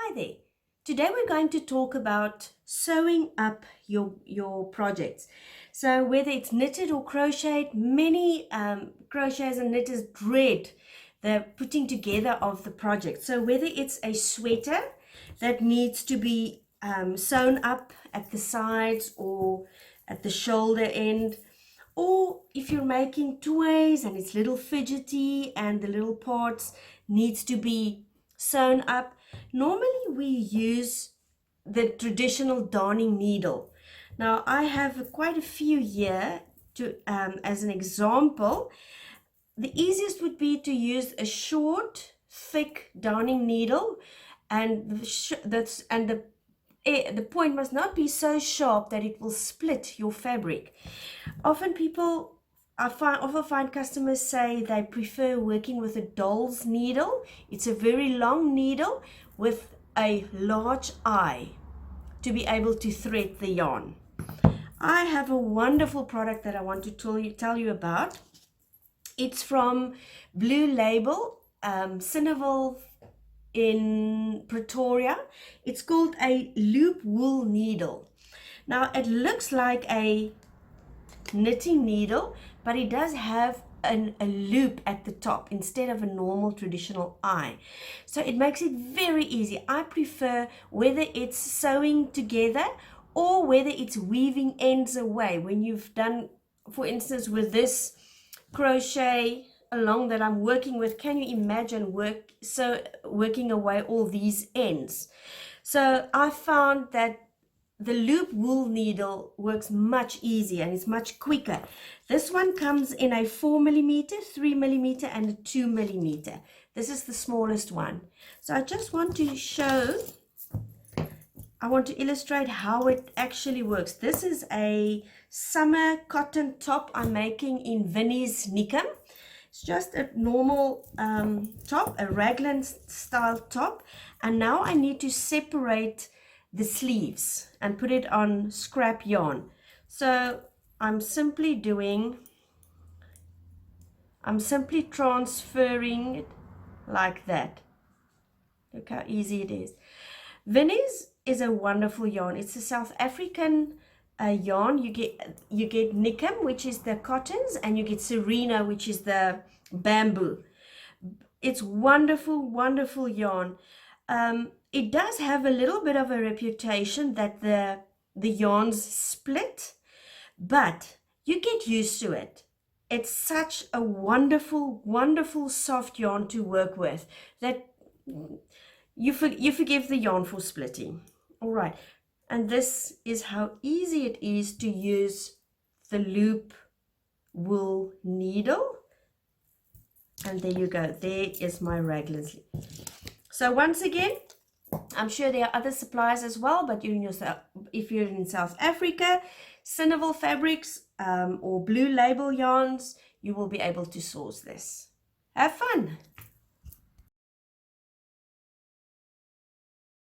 Hi there. Today we're going to talk about sewing up your projects. So whether it's knitted or crocheted, many crocheters and knitters dread the putting together of the project. So whether it's a sweater that needs to be sewn up at the sides or at the shoulder end, or if you're making toys and it's little fidgety and the little parts needs to be sewn up, normally we use the traditional darning needle. Now I have quite a few here to as an example. The easiest would be to use a short thick darning needle, and the point must not be so sharp that it will split your fabric. Often often find customers say they prefer working with a doll's needle. It's a very long needle with a large eye to be able to thread the yarn. I have a wonderful product that I want to tell you about. It's from Blue Label, Cineville in Pretoria. It's called a loop wool needle. Now it looks like a knitting needle, but it does have a loop at the top instead of a normal traditional eye. So it makes it very easy. I prefer whether it's sewing together or whether it's weaving ends away. When you've done, for instance, with this crochet along that I'm working with, can you imagine working away all these ends? So I found that the loop wool needle works much easier and it's much quicker. This one comes in a 4mm, 3mm and a 2mm. This is the smallest one. So I just want to illustrate how it actually works. This is a summer cotton top I'm making in Vinnie's Knitcom. It's just a normal top, a raglan style top. And now I need to separate the sleeves and put it on scrap yarn. So I'm simply transferring it like that. Look how easy it is. Vinnie's is a wonderful yarn. It's a South African yarn. You get Knitcom, which is the cottons, and you get Serena, which is the bamboo. It's wonderful yarn. It does have a little bit of a reputation that the yarns split, but you get used to it. It's such a wonderful soft yarn to work with that you forgive the yarn for splitting. All right, and this is how easy it is to use the loop wool needle. And there you go. There is my raglan sleeve. So once again, I'm sure there are other suppliers as well, but if you're in South Africa, Cineville Fabrics or Blue Label yarns, you will be able to source this. Have fun!